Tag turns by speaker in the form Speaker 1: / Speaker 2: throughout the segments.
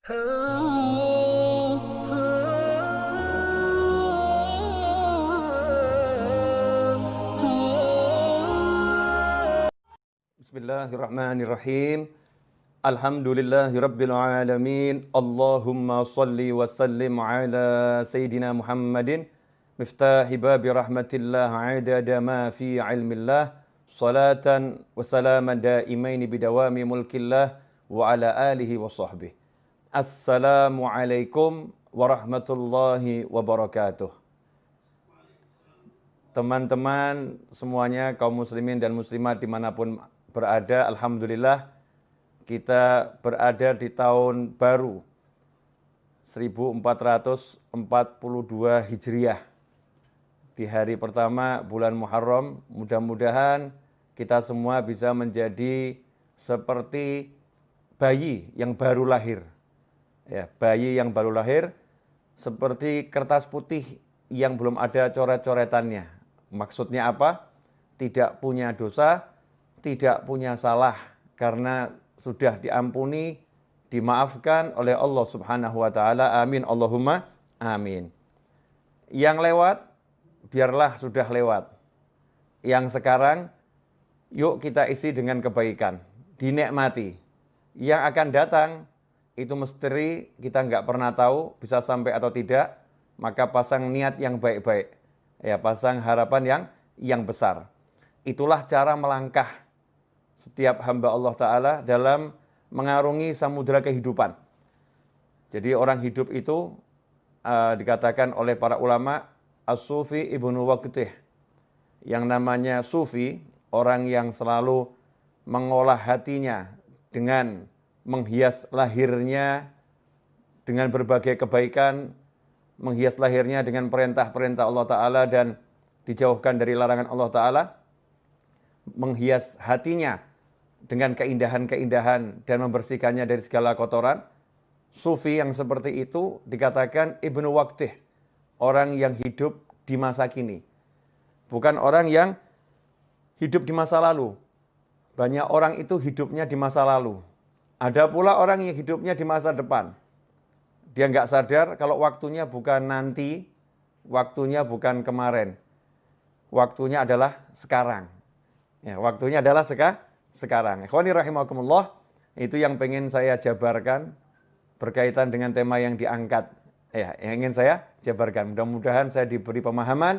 Speaker 1: Bismillahirrahmanirrahim. Alhamdulillahirabbil alamin. Allahumma shalli wa sallim ala sayidina Muhammadin miftahi babi rahmatillah adada ma fi ilmillah salatan wa salaman daimaini bidawami mulkillah wa ala alihi wa sahbihi. Assalamualaikum warahmatullahi wabarakatuh. Teman-teman semuanya, kaum muslimin dan muslimat dimanapun berada, alhamdulillah kita berada di tahun baru 1442 Hijriah. Di hari pertama bulan Muharram, mudah-mudahan kita semua bisa menjadi seperti bayi yang baru lahir. Ya, bayi yang baru lahir seperti kertas putih yang belum ada coret-coretannya. Maksudnya apa? Tidak punya dosa, tidak punya salah, karena sudah diampuni, dimaafkan oleh Allah Subhanahu wa taala. Amin Allahumma amin. Yang lewat biarlah sudah lewat. Yang sekarang yuk kita isi dengan kebaikan, dinikmati. Yang akan datang itu misteri, kita nggak pernah tahu bisa sampai atau tidak, maka pasang niat yang baik-baik. Ya, pasang harapan yang besar. Itulah cara melangkah setiap hamba Allah Ta'ala dalam mengarungi samudera kehidupan. Jadi orang hidup itu dikatakan oleh para ulama As-Sufi Ibnu Waqtih. Yang namanya Sufi, orang yang selalu mengolah hatinya dengan menghias lahirnya dengan berbagai kebaikan, menghias lahirnya dengan perintah-perintah Allah Ta'ala dan dijauhkan dari larangan Allah Ta'ala, menghias hatinya dengan keindahan-keindahan dan membersihkannya dari segala kotoran. Sufi yang seperti itu dikatakan Ibnu Waqtih, orang yang hidup di masa kini, bukan orang yang hidup di masa lalu. Banyak orang itu hidupnya di masa lalu. Ada pula orang yang hidupnya di masa depan. Dia nggak sadar kalau waktunya bukan nanti, waktunya bukan kemarin. Waktunya adalah sekarang. Ya, waktunya adalah sekarang. Ikhwani rahimakumullah, itu yang pengen saya jabarkan berkaitan dengan tema yang diangkat. Ya, yang ingin saya jabarkan. Mudah-mudahan saya diberi pemahaman,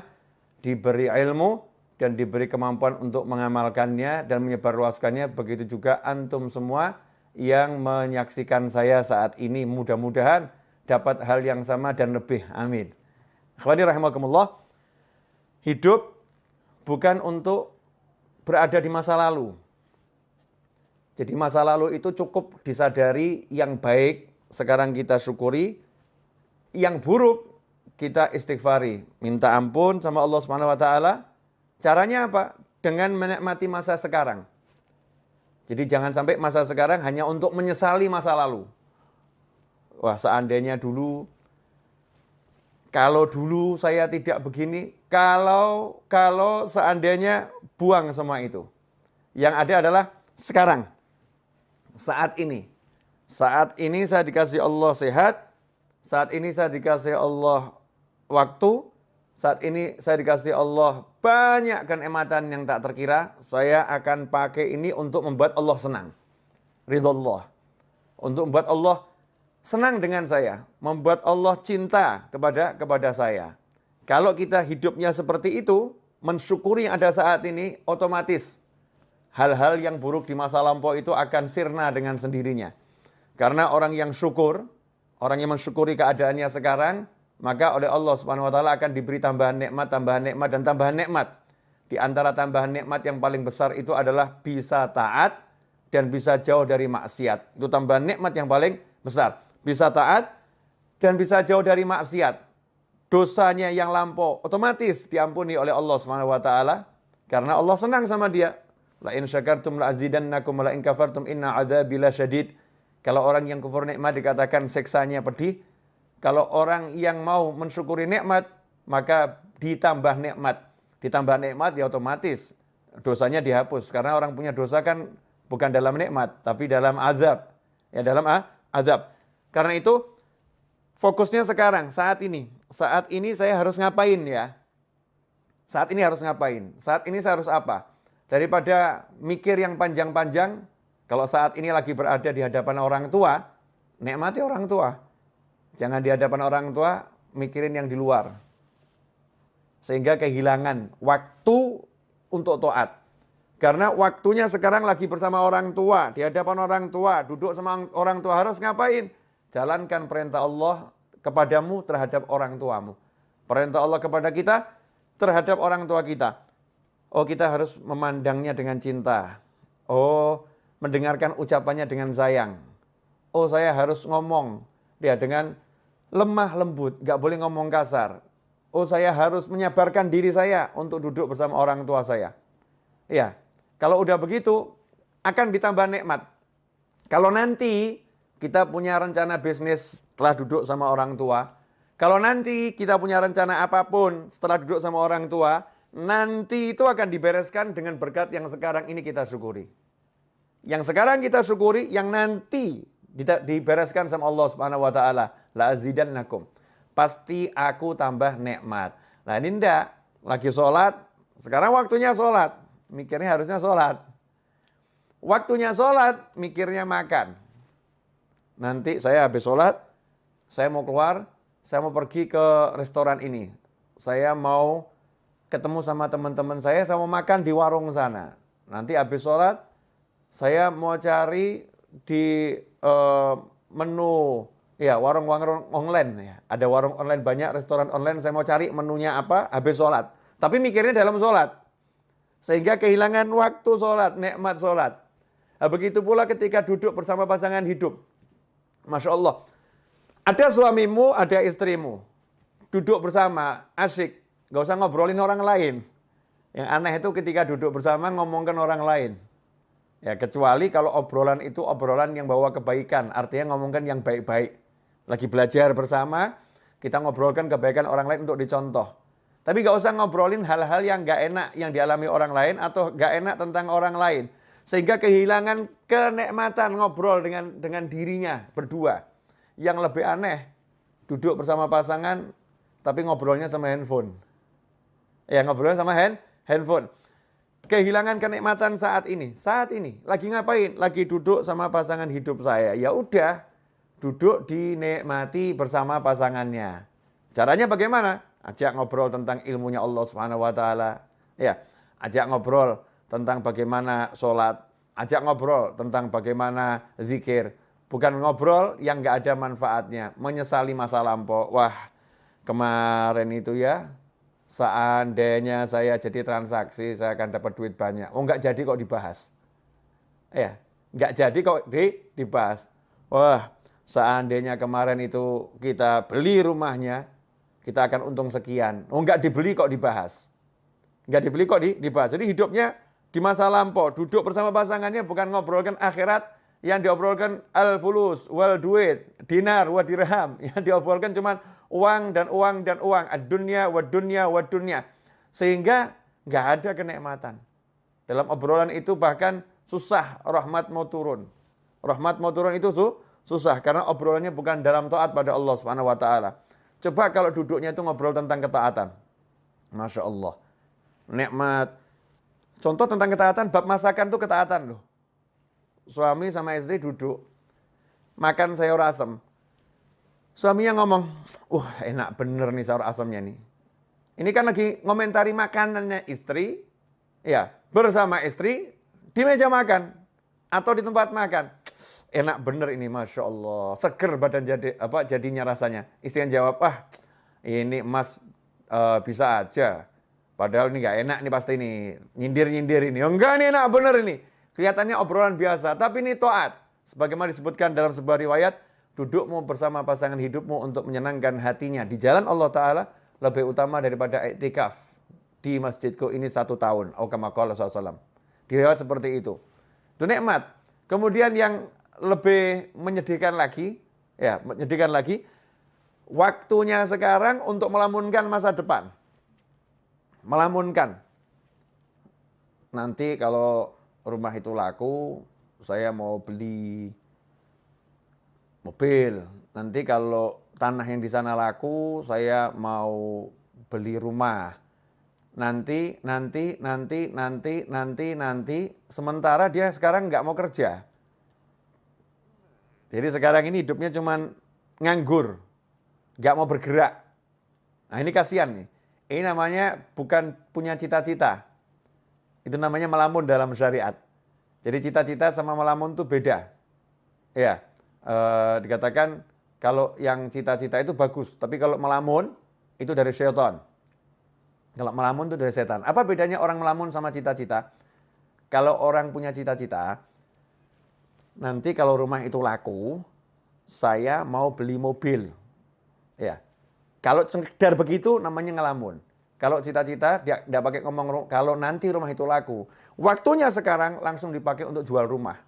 Speaker 1: diberi ilmu, dan diberi kemampuan untuk mengamalkannya dan menyebarluaskannya. Begitu juga antum semua yang menyaksikan saya saat ini, mudah-mudahan dapat hal yang sama dan lebih. Amin. Ikhwani rahimakumullah, hidup bukan untuk berada di masa lalu. Jadi masa lalu itu cukup disadari, yang baik sekarang kita syukuri, yang buruk kita istighfari, minta ampun sama Allah Subhanahu wa taala. Caranya apa? Dengan menikmati masa sekarang. Jadi jangan sampai masa sekarang hanya untuk menyesali masa lalu. Wah, seandainya dulu, kalau dulu saya tidak begini, kalau seandainya, buang semua itu. Yang ada adalah sekarang, saat ini. Saat ini saya dikasih Allah sehat, saat ini saya dikasih Allah waktu, saat ini saya dikasih Allah banyak kenikmatan yang tak terkira. Saya akan pakai ini untuk membuat Allah senang. Ridha, untuk membuat Allah senang dengan saya, membuat Allah cinta kepada saya. Kalau kita hidupnya seperti itu, mensyukuri yang ada saat ini, otomatis hal-hal yang buruk di masa lampau itu akan sirna dengan sendirinya. Karena orang yang syukur, orang yang mensyukuri keadaannya sekarang, maka oleh Allah Subhanahu wa taala akan diberi tambahan nikmat, dan tambahan nikmat. Di antara tambahan nikmat yang paling besar itu adalah bisa taat dan bisa jauh dari maksiat. Itu tambahan nikmat yang paling besar. Bisa taat dan bisa jauh dari maksiat. Dosanya yang lampau otomatis diampuni oleh Allah Subhanahu wa taala karena Allah senang sama dia. La in syakartum la azidannakum wa la in kafartum inna adzabi lasyadid. Kalau orang yang kufur nikmat dikatakan siksanya pedih. Kalau orang yang mau mensyukuri nikmat, maka ditambah nikmat. Ditambah nikmat ya otomatis dosanya dihapus. Karena orang punya dosa kan bukan dalam nikmat, tapi dalam azab. Ya, dalam azab. Karena itu fokusnya sekarang, saat ini. Saat ini saya harus ngapain ya? Saat ini harus ngapain? Saat ini saya harus apa? Daripada mikir yang panjang-panjang, kalau saat ini lagi berada di hadapan orang tua, nikmati orang tua. Jangan di hadapan orang tua, mikirin yang di luar. Sehingga kehilangan waktu untuk taat. Karena waktunya sekarang lagi bersama orang tua, di hadapan orang tua, duduk sama orang tua, harus ngapain? Jalankan perintah Allah kepadamu terhadap orang tuamu. Perintah Allah kepada kita terhadap orang tua kita. Oh, kita harus memandangnya dengan cinta. Oh, mendengarkan ucapannya dengan sayang. Oh, saya harus ngomong dia dengan lemah lembut, gak boleh ngomong kasar. Oh, saya harus menyabarkan diri saya untuk duduk bersama orang tua saya. Ya, kalau udah begitu akan ditambah nikmat. Kalau nanti kita punya rencana bisnis setelah duduk sama orang tua, kalau nanti kita punya rencana apapun setelah duduk sama orang tua, nanti itu akan dibereskan dengan berkat yang sekarang ini kita syukuri. Yang sekarang kita syukuri, yang nanti dibereskan sama Allah Subhanahu wa taala, la azidannakum. Pasti aku tambah nikmat. Nah, ini ndak lagi sholat, sekarang waktunya sholat, mikirnya harusnya sholat. Waktunya sholat, mikirnya makan. Nanti saya habis sholat, saya mau keluar, saya mau pergi ke restoran ini. Saya mau ketemu sama teman-teman saya mau makan di warung sana. Nanti habis sholat, saya mau cari di menu, ya warung-warung online. Ya. Ada warung online banyak, restoran online, saya mau cari menunya apa, habis sholat. Tapi mikirnya dalam sholat. Sehingga kehilangan waktu sholat, nikmat sholat. Nah, begitu pula ketika duduk bersama pasangan hidup. Masya Allah. Ada suamimu, ada istrimu. Duduk bersama, asyik. Gak usah ngobrolin orang lain. Yang aneh itu ketika duduk bersama ngomongkan orang lain. Ya, kecuali kalau obrolan itu obrolan yang bawa kebaikan. Artinya ngomongkan yang baik-baik. Lagi belajar bersama, kita ngobrolkan kebaikan orang lain untuk dicontoh. Tapi gak usah ngobrolin hal-hal yang gak enak yang dialami orang lain atau gak enak tentang orang lain. Sehingga kehilangan kenikmatan ngobrol dengan dirinya berdua. Yang lebih aneh, duduk bersama pasangan tapi ngobrolnya sama handphone. Ya, ngobrolnya sama handphone. Kehilangan kenikmatan saat ini. Saat ini lagi ngapain? Lagi duduk sama pasangan hidup saya. Ya udah, duduk dinikmati bersama pasangannya. Caranya bagaimana? Ajak ngobrol tentang ilmunya Allah Subhanahu wa taala. Ya, ajak ngobrol tentang bagaimana sholat, ajak ngobrol tentang bagaimana zikir. Bukan ngobrol yang gak ada manfaatnya, menyesali masa lampau. Wah, kemarin itu ya, seandainya saya jadi transaksi, saya akan dapat duit banyak. Oh, gak jadi kok dibahas. Ya, gak jadi kok dibahas. Wah, seandainya kemarin itu kita beli rumahnya, kita akan untung sekian. Oh, gak dibeli kok dibahas. Gak dibeli kok dibahas. Jadi hidupnya di masa lampau, duduk bersama pasangannya bukan ngobrolkan akhirat, yang diobrolkan al-fulus, wal duit, dinar, wa dirham. Yang diobrolkan cuma uang dan uang dan uang. Ad-dunya, wa dunya, wa dunya. Sehingga nggak ada kenikmatan. Dalam obrolan itu bahkan susah rahmat mau turun. Rahmat mau turun itu susah karena obrolannya bukan dalam taat pada Allah Subhanahu wa taala. Coba kalau duduknya itu ngobrol tentang ketaatan. Masya Allah. Nikmat. Contoh tentang ketaatan, bab masakan itu ketaatan loh. Suami sama istri duduk, makan sayur asem. Suaminya ngomong, enak bener nih sayur asemnya nih. Ini kan lagi ngomentari makanannya istri, ya bersama istri di meja makan atau di tempat makan. Enak bener ini, Masya Allah. Seger badan jadinya rasanya. Istri yang jawab, ini mas bisa aja. Padahal ini gak enak nih pasti ini. Nyindir-nyindir ini. Enggak nih enak bener ini. Kelihatannya obrolan biasa, tapi ini taat. Sebagaimana disebutkan dalam sebuah riwayat, dudukmu bersama pasangan hidupmu untuk menyenangkan hatinya di jalan Allah Ta'ala lebih utama daripada iktikaf di masjidku ini 1 tahun. Kama qala SAW. Di riwayat seperti itu. Itu nikmat. Kemudian yang lebih menyedihkan lagi, waktunya sekarang untuk melamunkan masa depan. Melamunkan. Nanti kalau rumah itu laku, saya mau beli mobil. Nanti kalau tanah yang di sana laku, saya mau beli rumah. Nanti. Sementara dia sekarang nggak mau kerja. Jadi sekarang ini hidupnya cuman nganggur, nggak mau bergerak. Nah ini kasihan nih. Ini namanya bukan punya cita-cita. Itu namanya melamun dalam syariat. Jadi cita-cita sama melamun itu beda. Ya, dikatakan kalau yang cita-cita itu bagus, tapi kalau melamun itu dari syaitan. Kalau melamun itu dari setan. Apa bedanya orang melamun sama cita-cita? Kalau orang punya cita-cita, nanti kalau rumah itu laku, saya mau beli mobil. Ya. Kalau sekedar begitu namanya ngelamun. Kalau cita-cita dia tidak pakai ngomong kalau nanti rumah itu laku. Waktunya sekarang langsung dipakai untuk jual rumah.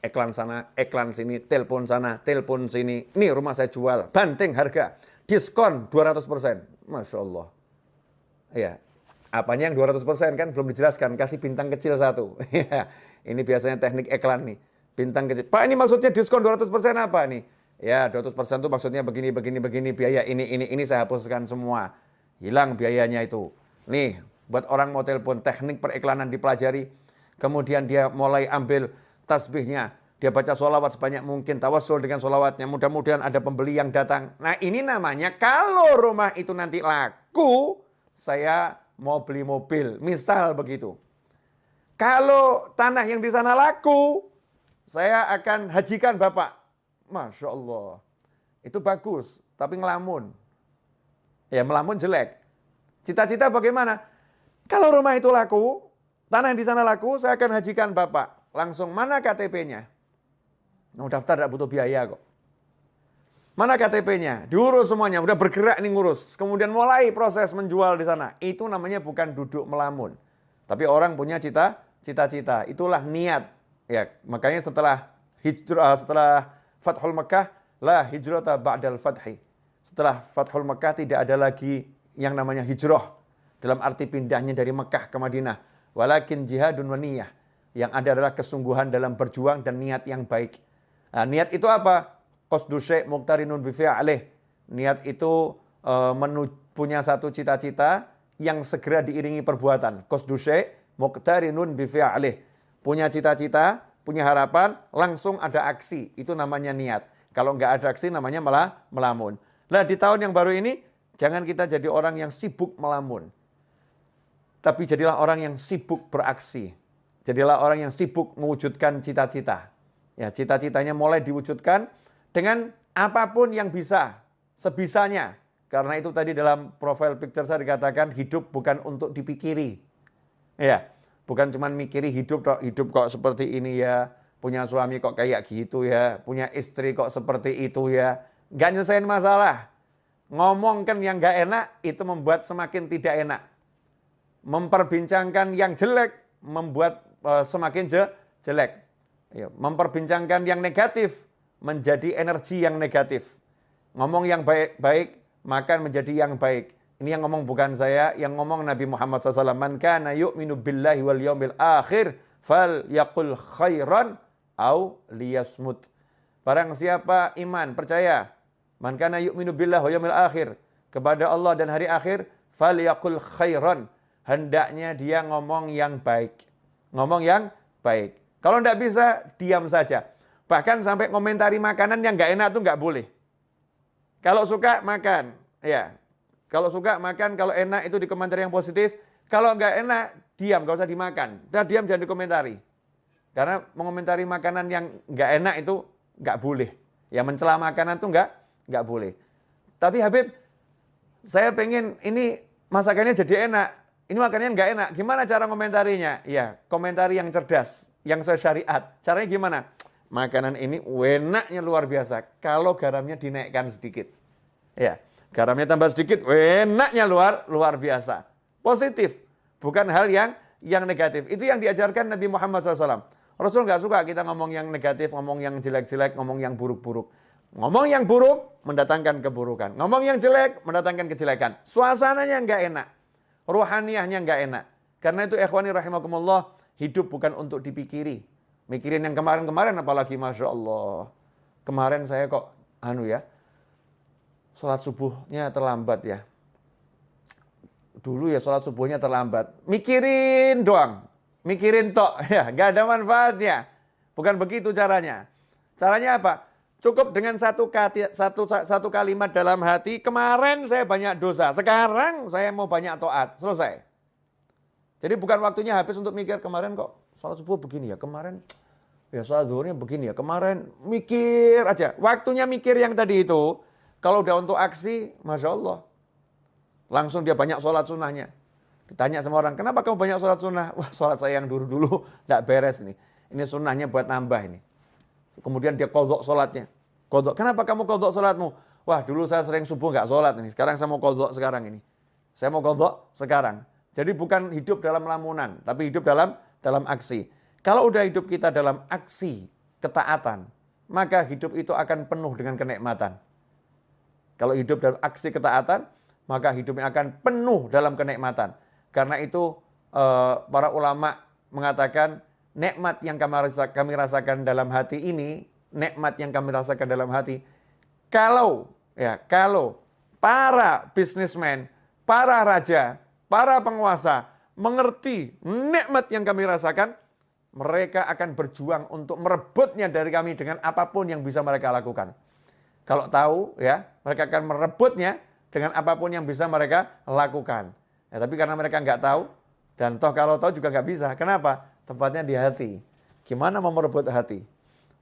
Speaker 1: Iklan sana, iklan sini, telepon sana, telepon sini. Nih rumah saya jual, banting harga, diskon 200%. Masya Allah. Ya. Apanya yang 200% kan belum dijelaskan, kasih bintang kecil 1. Ini biasanya teknik iklan nih. Bintang kecil. Pak ini maksudnya diskon 200% apa nih? Ya 200% itu maksudnya begini, biaya ini saya hapuskan semua. Hilang biayanya itu. Nih buat orang mau telepon, teknik periklanan dipelajari. Kemudian dia mulai ambil tasbihnya. Dia baca sholawat sebanyak mungkin, tawassul dengan sholawatnya. Mudah-mudahan ada pembeli yang datang. Nah ini namanya kalau rumah itu nanti laku, saya mau beli mobil, misal begitu. Kalau tanah yang di sana laku, saya akan hajikan Bapak. Masya Allah. Itu bagus, tapi ngelamun. Ya melamun jelek. Cita-cita bagaimana? Kalau rumah itu laku, tanah yang di sana laku, saya akan hajikan Bapak. Langsung mana KTP-nya? Nah, daftar tidak butuh biaya kok. Mana KTP-nya? Diurus semuanya, udah bergerak nih ngurus. Kemudian mulai proses menjual di sana. Itu namanya bukan duduk melamun. Tapi orang punya cita-cita. Itulah niat. Ya, makanya setelah hijrah, setelah Fathul Makkah, la hijrata ba'dal fathi. Setelah Fathul Makkah tidak ada lagi yang namanya hijrah. Dalam arti pindahnya dari Makkah ke Madinah. Walakin jihadun wa niyah. Yang ada adalah kesungguhan dalam berjuang dan niat yang baik. Nah, niat itu apa? Qasdu syai' muqtarinun bi fi'lih. Niat itu punya satu cita-cita yang segera diiringi perbuatan. Qasdu syai' muqtarinun bi fi'lih. Punya cita-cita, punya harapan, langsung ada aksi. Itu namanya niat. Kalau nggak ada aksi namanya malah melamun. Nah di tahun yang baru ini, jangan kita jadi orang yang sibuk melamun. Tapi jadilah orang yang sibuk beraksi. Jadilah orang yang sibuk mewujudkan cita-cita. Ya, cita-citanya mulai diwujudkan dengan apapun yang bisa, sebisanya. Karena itu tadi dalam profile picture saya dikatakan hidup bukan untuk dipikiri. Ya, bukan cuma mikiri hidup kok seperti ini ya, punya suami kok kayak gitu ya, punya istri kok seperti itu ya. Nggak nyelesain masalah. Ngomongkan yang nggak enak itu membuat semakin tidak enak. Memperbincangkan yang jelek membuat semakin jelek. Ya, memperbincangkan yang negatif menjadi energi yang negatif. Ngomong yang baik-baik maka menjadi yang baik. Ini yang ngomong bukan saya, yang ngomong Nabi Muhammad SAW. Man kana yu'minu billahi wal yaumil akhir fal yaqul khairan au liyasmut. Barang siapa iman, percaya, man kana yu'minu billahi wal yaumil akhir, kepada Allah dan hari akhir, fal yaqul khairan. Hendaknya dia ngomong yang baik. Ngomong yang baik. Kalau tidak bisa, diam saja. Bahkan sampai komentari makanan yang nggak enak itu nggak boleh. Kalau suka, makan. Ya. Kalau suka, makan. Kalau enak itu dikomentari yang positif. Kalau nggak enak, diam. Nggak usah dimakan. Udah diam, jangan dikomentari. Karena mengomentari makanan yang nggak enak itu nggak boleh. Ya mencela makanan itu nggak boleh. Tapi Habib, saya pengen ini masakannya jadi enak. Ini makanannya nggak enak. Gimana cara komentarinya? Ya, komentari yang cerdas. Yang saya syariat. Caranya gimana? Makanan ini enaknya luar biasa. Kalau garamnya dinaikkan sedikit. Ya, garamnya tambah sedikit, enaknya luar biasa. Positif. Bukan hal yang negatif. Itu yang diajarkan Nabi Muhammad SAW. Rasul nggak suka kita ngomong yang negatif, ngomong yang jelek-jelek, ngomong yang buruk-buruk. Ngomong yang buruk mendatangkan keburukan. Ngomong yang jelek mendatangkan kejelekan. Suasananya nggak enak. Ruhaniyahnya nggak enak. Karena itu ikhwani rahimakumullah, hidup bukan untuk dipikiri. Mikirin yang kemarin-kemarin apalagi, Masya Allah. Kemarin saya kok, sholat subuhnya terlambat ya. Dulu ya sholat subuhnya terlambat. Mikirin doang. Mikirin tok, ya, nggak ada manfaatnya. Bukan begitu caranya. Caranya apa? Cukup dengan satu kalimat dalam hati, kemarin saya banyak dosa, sekarang saya mau banyak taat, selesai. Jadi bukan waktunya habis untuk mikir, kemarin kok sholat subuh begini ya, kemarin ya sholat zuhurnya begini ya, kemarin mikir aja. Waktunya mikir yang tadi itu, kalau udah untuk aksi, Masya Allah. Langsung dia banyak sholat sunnahnya. Ditanya sama orang, kenapa kamu banyak sholat sunnah? Wah, sholat saya yang dulu-dulu tidak beres nih. Ini sunnahnya buat nambah ini. Kemudian dia qadha sholatnya. Qadha, kenapa kamu qadha sholatmu? Wah, dulu saya sering subuh nggak sholat ini. Sekarang saya mau qadha sekarang ini. Saya mau qadha sekarang. Jadi bukan hidup dalam lamunan, tapi hidup dalam aksi. Kalau udah hidup kita dalam aksi ketaatan, maka hidup itu akan penuh dengan kenikmatan. Kalau hidup dalam aksi ketaatan, maka hidupnya akan penuh dalam kenikmatan. Karena itu para ulama mengatakan nikmat yang kami rasakan dalam hati ini, nikmat yang kami rasakan dalam hati, kalau para bisnismen, para raja, para penguasa mengerti nikmat yang kami rasakan, mereka akan berjuang untuk merebutnya dari kami dengan apapun yang bisa mereka lakukan. Kalau tahu ya, mereka akan merebutnya dengan apapun yang bisa mereka lakukan. Ya, tapi karena mereka nggak tahu, dan toh kalau tahu juga nggak bisa. Kenapa? Tempatnya di hati. Gimana mau merebut hati?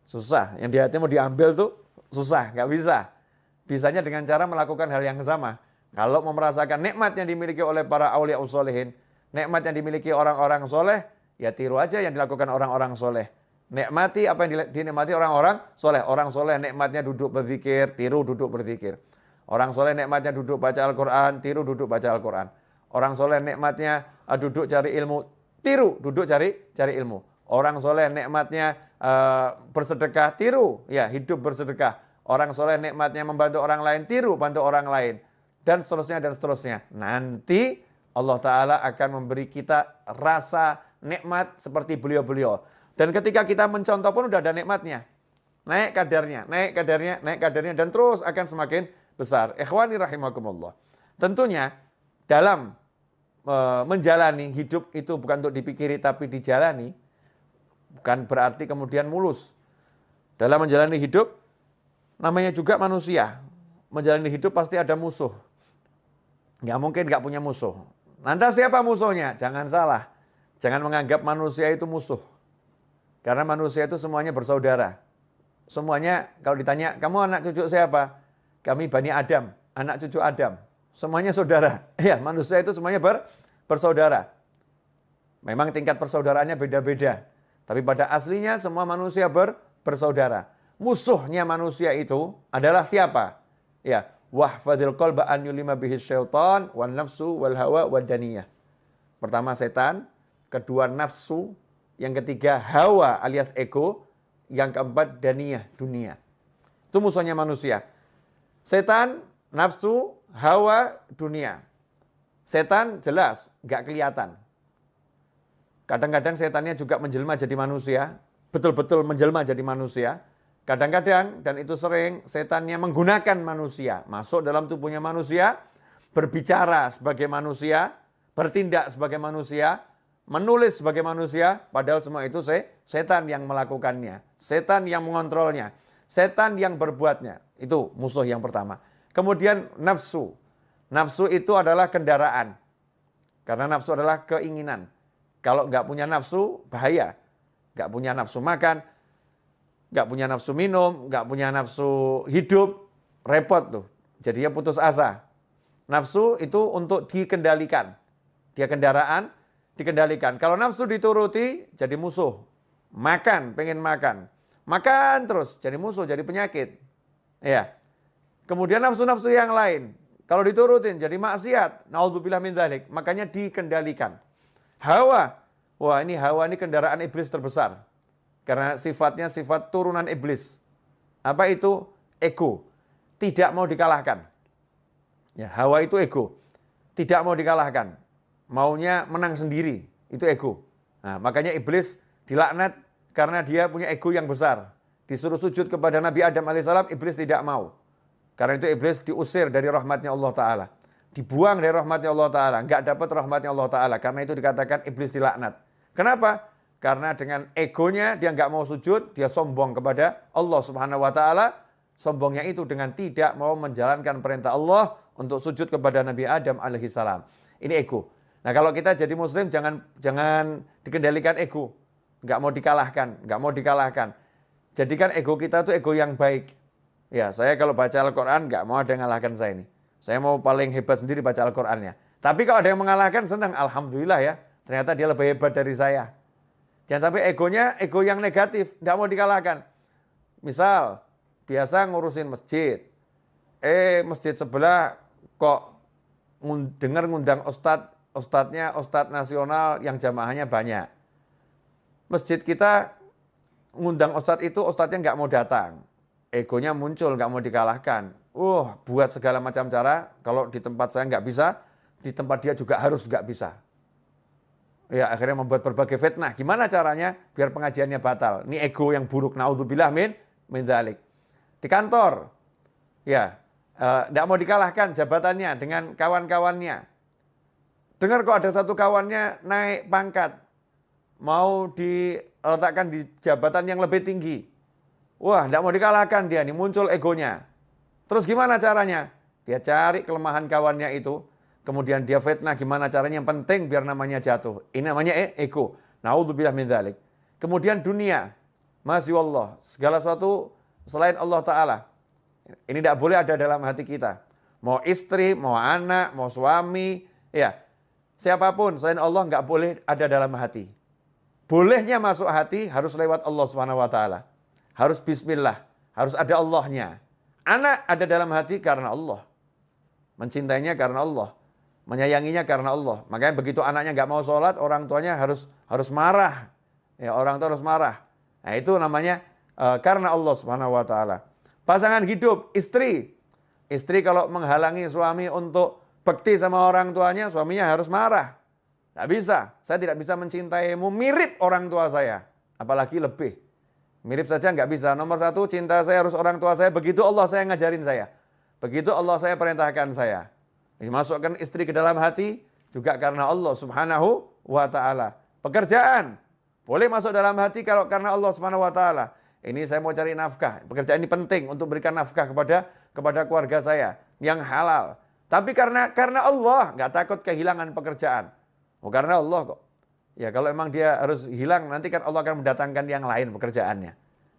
Speaker 1: Susah. Yang di hati mau diambil tuh susah, nggak bisa. Bisanya dengan cara melakukan hal yang sama. Kalau mau merasakan nikmat yang dimiliki oleh para aulia usholihin, nikmat yang dimiliki orang-orang soleh, ya tiru aja yang dilakukan orang-orang soleh. Nikmati apa yang dinikmati orang-orang soleh. Orang soleh nikmatnya duduk berzikir, tiru duduk berzikir. Orang soleh nikmatnya duduk baca Al-Quran, tiru duduk baca Al-Quran. Orang soleh nikmatnya duduk cari ilmu, tiru duduk cari ilmu. Orang soleh nikmatnya bersedekah, tiru ya hidup bersedekah. Orang soleh nikmatnya membantu orang lain, tiru bantu orang lain. Dan seterusnya dan seterusnya. Nanti Allah Ta'ala akan memberi kita rasa nikmat seperti beliau-beliau. Dan ketika kita mencontoh pun udah ada nikmatnya. Naik kadarnya, dan terus akan semakin besar. Ikhwani rahimakumullah. Tentunya dalam menjalani hidup itu bukan untuk dipikiri tapi dijalani. Bukan berarti kemudian mulus. Dalam menjalani hidup, namanya juga manusia. Menjalani hidup pasti ada musuh. Nggak mungkin nggak punya musuh. Lantas siapa musuhnya? Jangan salah. Jangan menganggap manusia itu musuh. Karena manusia itu semuanya bersaudara. Semuanya kalau ditanya, kamu anak cucu siapa? Kami Bani Adam, anak cucu Adam. Semuanya saudara. Ya, manusia itu semuanya bersaudara. Memang tingkat persaudaraannya beda-beda. Tapi pada aslinya semua manusia bersaudara. Musuhnya manusia itu adalah siapa? Ya, wahfadil qalba an yulima bihi syaitan wan nafsu wal hawa wad daniyah. Pertama setan, kedua nafsu, yang ketiga hawa alias ego, yang keempat daniyah, dunia. Itu musuhnya manusia. Setan, nafsu, hawa, dunia. Setan jelas nggak kelihatan. Kadang-kadang setannya juga menjelma jadi manusia, betul-betul menjelma jadi manusia. Kadang-kadang, dan itu sering, setannya menggunakan manusia, masuk dalam tubuhnya manusia, berbicara sebagai manusia, bertindak sebagai manusia, menulis sebagai manusia, padahal semua itu setan yang melakukannya, setan yang mengontrolnya, setan yang berbuatnya. Itu musuh yang pertama. Kemudian nafsu. Nafsu itu adalah kendaraan. Karena nafsu adalah keinginan. Kalau nggak punya nafsu, bahaya. Nggak punya nafsu makan, nggak punya nafsu minum, nggak punya nafsu hidup, repot tuh. Jadinya putus asa. Nafsu itu untuk dikendalikan. Dia kendaraan, dikendalikan. Kalau nafsu dituruti, jadi musuh. Makan, pengen makan. Makan terus, jadi musuh, jadi penyakit. Ya. Kemudian nafsu-nafsu yang lain. Kalau diturutin, jadi maksiat. Naudzubillah min dzalik. Makanya dikendalikan. Hawa. Wah, hawa ini kendaraan iblis terbesar. Karena sifatnya sifat turunan iblis. Apa itu? Ego. Tidak mau dikalahkan. Ya, hawa itu ego. Tidak mau dikalahkan. Maunya menang sendiri. Itu ego. Nah, makanya iblis dilaknat karena dia punya ego yang besar. Disuruh sujud kepada Nabi Adam alaihissalam, iblis tidak mau. Karena itu iblis diusir dari rahmatnya Allah Ta'ala. Dibuang dari rahmatnya Allah Ta'ala. Nggak dapat rahmatnya Allah Ta'ala. Karena itu dikatakan iblis dilaknat. Kenapa? Karena dengan egonya dia nggak mau sujud, dia sombong kepada Allah Subhanahu Wa Ta'ala. Sombongnya itu dengan tidak mau menjalankan perintah Allah untuk sujud kepada Nabi Adam alaihissalam. Ini ego. Nah kalau kita jadi muslim jangan dikendalikan ego. Nggak mau dikalahkan. Jadikan ego kita tuh ego yang baik. Ya, saya kalau baca Al-Quran nggak mau ada yang mengalahkan saya ini. Saya mau paling hebat sendiri baca Al-Qurannya. Tapi kalau ada yang mengalahkan senang, alhamdulillah ya. Ternyata dia lebih hebat dari saya. Jangan sampai egonya ego yang negatif, nggak mau dikalahkan. Misal, biasa ngurusin masjid. Masjid sebelah kok ngundang ustadznya ustadz nasional yang jamaahnya banyak. Masjid kita ngundang ustadz itu, ustadznya nggak mau datang. Egonya muncul, nggak mau dikalahkan. Buat segala macam cara, kalau di tempat saya nggak bisa, di tempat dia juga harus nggak bisa. Ya, akhirnya membuat berbagai fitnah. Gimana caranya biar pengajiannya batal? Ini ego yang buruk. Naudzubillah min dzalik. Di kantor, ya, nggak mau dikalahkan jabatannya dengan kawan-kawannya. Dengar kok ada satu kawannya naik pangkat, mau diletakkan di jabatan yang lebih tinggi. Wah, tidak mau dikalahkan dia, nih muncul egonya. Terus gimana caranya? Dia cari kelemahan kawannya itu, kemudian dia fitnah gimana caranya, yang penting biar namanya jatuh. Ini namanya ego. Naudzubillah min dzalik. Kemudian dunia, masya Allah, segala sesuatu selain Allah Ta'ala. Ini tidak boleh ada dalam hati kita. Mau istri, mau anak, mau suami, ya siapapun selain Allah nggak boleh ada dalam hati. Bolehnya masuk hati harus lewat Allah Subhanahu Wa Ta'ala. Harus bismillah, harus ada Allahnya. Anak ada dalam hati karena Allah. Mencintainya karena Allah. Menyayanginya karena Allah. Makanya begitu anaknya nggak mau sholat, orang tuanya harus marah. Ya, orang tua harus marah. Nah, itu namanya karena Allah Subhanahu Wa Ta'ala. Pasangan hidup, istri. Istri kalau menghalangi suami untuk bakti sama orang tuanya, suaminya harus marah. Nggak bisa, saya tidak bisa mencintaimu mirip orang tua saya. Apalagi lebih. Mirip saja nggak bisa. Nomor satu, cinta saya harus orang tua saya. Begitu Allah saya ngajarin saya. Begitu Allah saya perintahkan saya. Dimasukkan istri ke dalam hati juga karena Allah Subhanahu Wa Ta'ala. Pekerjaan boleh masuk dalam hati kalau karena Allah Subhanahu Wa Ta'ala. Ini saya mau cari nafkah. Pekerjaan ini penting untuk berikan nafkah kepada keluarga saya yang halal. Tapi karena Allah nggak takut kehilangan pekerjaan. Karena Allah kok. Ya kalau emang dia harus hilang, nanti kan Allah akan mendatangkan yang lain pekerjaannya.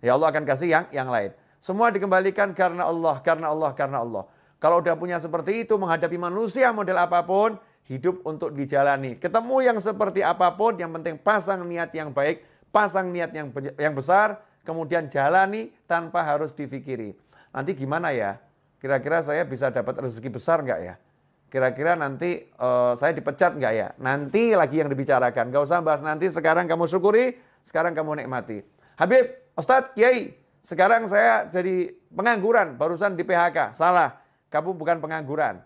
Speaker 1: Ya Allah akan kasih yang lain. Semua dikembalikan karena Allah. Kalau udah punya seperti itu, menghadapi manusia model apapun, hidup untuk dijalani. Ketemu yang seperti apapun, yang penting pasang niat yang baik, pasang niat yang besar, kemudian jalani tanpa harus difikiri. Nanti gimana ya? Kira-kira saya bisa dapat rezeki besar nggak ya? Kira-kira nanti saya dipecat nggak ya? Nanti lagi yang dibicarakan. Nggak usah bahas nanti, sekarang kamu syukuri, sekarang kamu nikmati. Habib, Ustadz, Kiai, sekarang saya jadi pengangguran, barusan di PHK. Salah, kamu bukan pengangguran.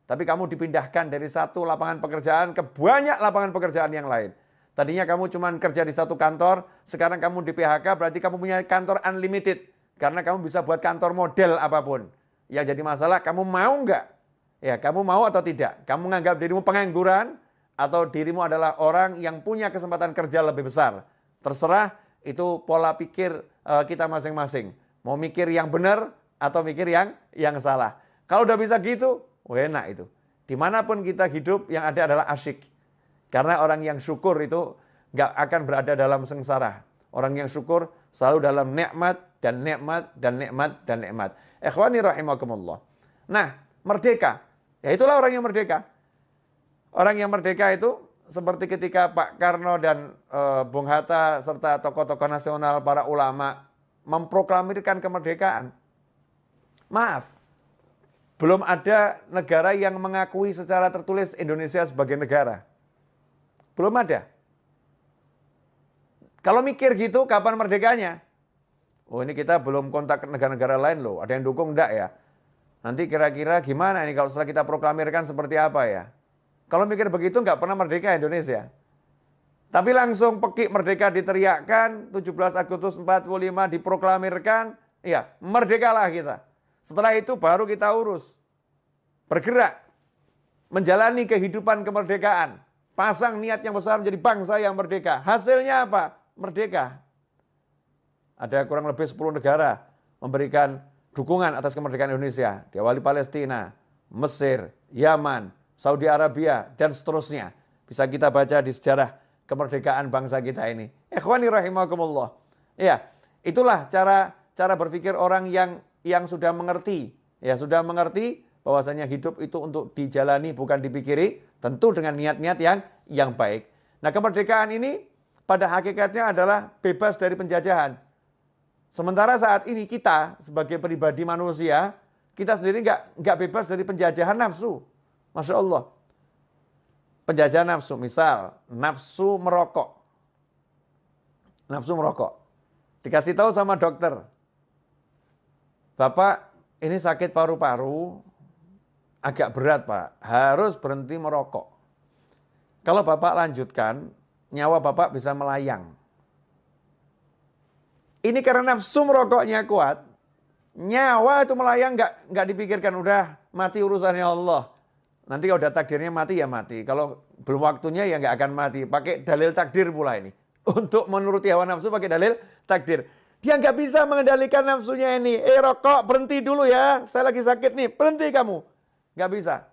Speaker 1: Tapi kamu dipindahkan dari satu lapangan pekerjaan ke banyak lapangan pekerjaan yang lain. Tadinya kamu cuma kerja di satu kantor, sekarang kamu di PHK, berarti kamu punya kantor unlimited. Karena kamu bisa buat kantor model apapun. Yang jadi masalah, kamu mau nggak? Ya, kamu mau atau tidak? Kamu menganggap dirimu pengangguran atau dirimu adalah orang yang punya kesempatan kerja lebih besar? Terserah, itu pola pikir kita masing-masing. Mau mikir yang benar atau mikir yang salah. Kalau udah bisa gitu, enak itu. Dimanapun kita hidup, yang ada adalah asyik. Karena orang yang syukur itu nggak akan berada dalam sengsara. Orang yang syukur selalu dalam nikmat dan nikmat dan nikmat dan nikmat. Ikhwani rahimakumullah. Nah, merdeka. Ya itulah orang yang merdeka. Orang yang merdeka itu seperti ketika Pak Karno dan Bung Hatta serta tokoh-tokoh nasional, para ulama memproklamirkan kemerdekaan. Maaf, belum ada negara yang mengakui secara tertulis Indonesia sebagai negara. Belum ada. Kalau mikir gitu, kapan merdekanya? Ini kita belum kontak ke negara-negara lain loh. Ada yang dukung enggak ya? Nanti kira-kira gimana ini kalau setelah kita proklamirkan seperti apa ya? Kalau mikir begitu nggak pernah merdeka Indonesia. Tapi langsung pekik merdeka diteriakkan, 17 Agustus 45 diproklamirkan, ya merdekalah kita. Setelah itu baru kita urus. Bergerak, menjalani kehidupan kemerdekaan. Pasang niat yang besar menjadi bangsa yang merdeka. Hasilnya apa? Merdeka. Ada kurang lebih 10 negara memberikan dukungan atas kemerdekaan Indonesia. Diawali Palestina, Mesir, Yaman, Saudi Arabia, dan seterusnya. Bisa kita baca di sejarah kemerdekaan bangsa kita ini. Ikhwani rahimakumullah. Ya, itulah cara berpikir orang yang sudah mengerti. Ya, sudah mengerti bahwasanya hidup itu untuk dijalani bukan dipikiri, tentu dengan niat-niat yang baik. Nah, kemerdekaan ini pada hakikatnya adalah bebas dari penjajahan. Sementara saat ini kita sebagai pribadi manusia, kita sendiri nggak bebas dari penjajahan nafsu. Masya Allah. Penjajahan nafsu, misal nafsu merokok. Nafsu merokok. Dikasih tahu sama dokter, Bapak ini sakit paru-paru, agak berat Pak, harus berhenti merokok. Kalau Bapak lanjutkan, nyawa Bapak bisa melayang. Ini karena nafsu merokoknya kuat, nyawa itu melayang nggak dipikirkan, udah mati urusannya Allah. Nanti kalau udah takdirnya mati ya mati. Kalau belum waktunya ya nggak akan mati. Pakai dalil takdir pula ini. Untuk menuruti hawa nafsu pakai dalil takdir. Dia nggak bisa mengendalikan nafsunya ini. Rokok berhenti dulu ya. Saya lagi sakit nih. Berhenti kamu. Nggak bisa.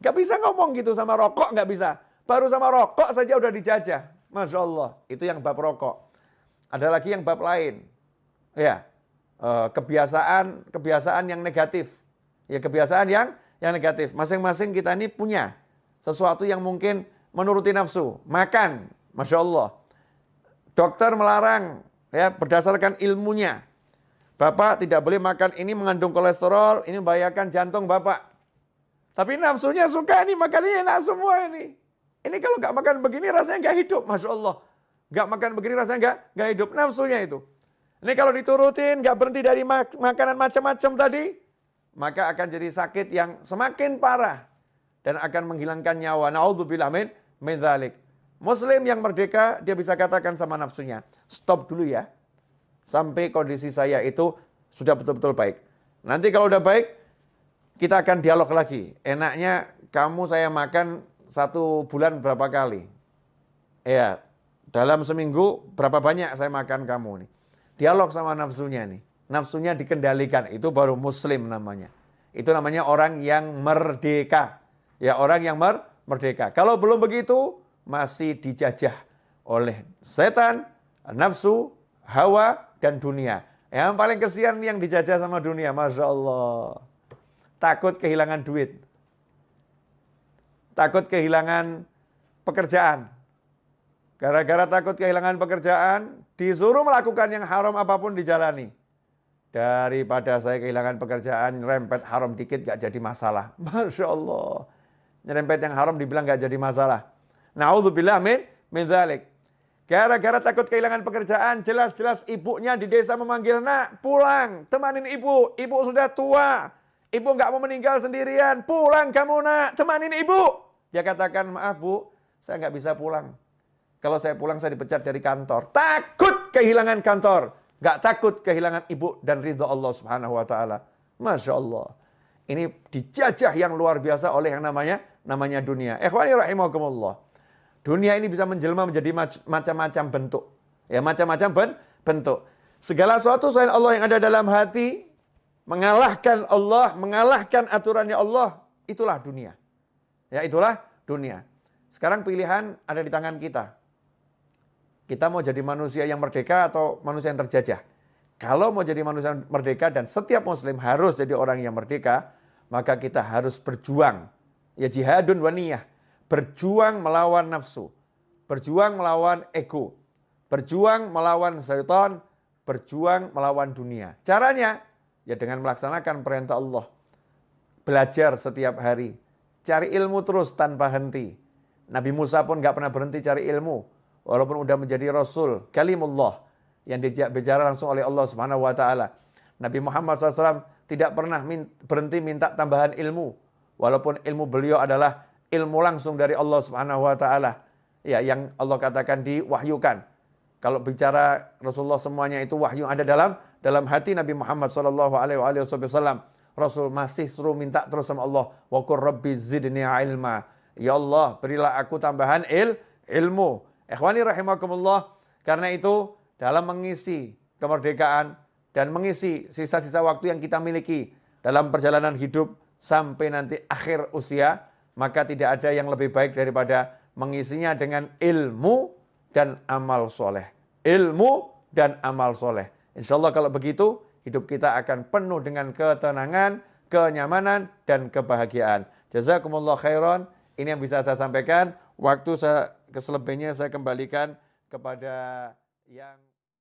Speaker 1: Nggak bisa ngomong gitu sama rokok, nggak bisa. Baru sama rokok saja udah dijajah. Masya Allah. Itu yang bab rokok. Ada lagi yang bab lain. Ya, kebiasaan yang negatif. Ya, kebiasaan yang negatif. Masing-masing kita ini punya sesuatu yang mungkin menuruti nafsu. Makan, Masya Allah. Dokter melarang ya berdasarkan ilmunya. Bapak tidak boleh makan ini mengandung kolesterol, ini membahayakan jantung Bapak. Tapi nafsunya suka ini, makannya enak semua ini. Ini kalau nggak makan begini rasanya nggak hidup, Masya Allah. Nggak makan begini rasanya nggak hidup, nafsunya itu. Ini kalau diturutin, nggak berhenti dari makanan macam-macam tadi, maka akan jadi sakit yang semakin parah dan akan menghilangkan nyawa. Na'udzubillah min dzalik. Muslim yang merdeka, dia bisa katakan sama nafsunya, stop dulu ya, sampai kondisi saya itu sudah betul-betul baik. Nanti kalau udah baik, kita akan dialog lagi. Enaknya kamu saya makan 1 bulan berapa kali? Ya, dalam seminggu berapa banyak saya makan kamu nih. Dialog sama nafsunya nih. Nafsunya dikendalikan, itu baru muslim namanya. Itu namanya orang yang merdeka. Ya, orang yang merdeka. Kalau belum begitu, masih dijajah oleh setan, nafsu, hawa, dan dunia. Yang paling kesian yang dijajah sama dunia, Masya Allah. Takut kehilangan duit. Takut kehilangan pekerjaan. Gara-gara takut kehilangan pekerjaan, disuruh melakukan yang haram apapun dijalani. Daripada saya kehilangan pekerjaan, nyerempet haram dikit gak jadi masalah. Masya Allah. Nyerempet yang haram dibilang gak jadi masalah. Na'udzubillah min dzalik. Gara-gara takut kehilangan pekerjaan, jelas-jelas ibunya di desa memanggil, nak pulang, temanin ibu. Ibu sudah tua, ibu gak mau meninggal sendirian. Pulang kamu nak, temanin ibu. Dia katakan, maaf bu, saya gak bisa pulang. Kalau saya pulang saya dipecat dari kantor. Takut kehilangan kantor. Gak takut kehilangan ibu dan ridho Allah subhanahu wa ta'ala. Masya Allah. Ini dijajah yang luar biasa oleh yang namanya dunia. Ikhwani rahimakumullah. Dunia ini bisa menjelma menjadi macam-macam bentuk. Ya, macam-macam bentuk. Segala sesuatu selain Allah yang ada dalam hati, mengalahkan Allah, mengalahkan aturannya Allah, itulah dunia. Ya, itulah dunia. Sekarang pilihan ada di tangan kita. Kita mau jadi manusia yang merdeka atau manusia yang terjajah. Kalau mau jadi manusia yang merdeka dan setiap muslim harus jadi orang yang merdeka, maka kita harus berjuang. Ya, jihadun wa niyah. Berjuang melawan nafsu. Berjuang melawan ego. Berjuang melawan syaitan. Berjuang melawan dunia. Caranya ya dengan melaksanakan perintah Allah. Belajar setiap hari. Cari ilmu terus tanpa henti. Nabi Musa pun gak pernah berhenti cari ilmu. Walaupun udah menjadi Rasul, kalimullah, yang diajak bicara langsung oleh Allah Subhanahu wa ta'ala. Nabi Muhammad SAW tidak pernah berhenti minta tambahan ilmu. Walaupun ilmu beliau adalah ilmu langsung dari Allah Subhanahu wa ta'ala. ya yang Allah katakan diwahyukan. Kalau bicara Rasulullah semuanya itu wahyu ada dalam hati Nabi Muhammad SAW. Rasul masih suruh minta terus sama Allah. Wa qur rabbi zidni ilma. Ya Allah, berilah aku tambahan ilmu. Ikhwani rahimakumullah. Karena itu dalam mengisi kemerdekaan dan mengisi sisa-sisa waktu yang kita miliki dalam perjalanan hidup sampai nanti akhir usia, maka tidak ada yang lebih baik daripada mengisinya dengan ilmu dan amal soleh. Ilmu dan amal soleh. Insya Allah kalau begitu, hidup kita akan penuh dengan ketenangan, kenyamanan, dan kebahagiaan. Jazakumullah khairan. Ini yang bisa saya sampaikan. Waktu keselebihnya saya kembalikan kepada yang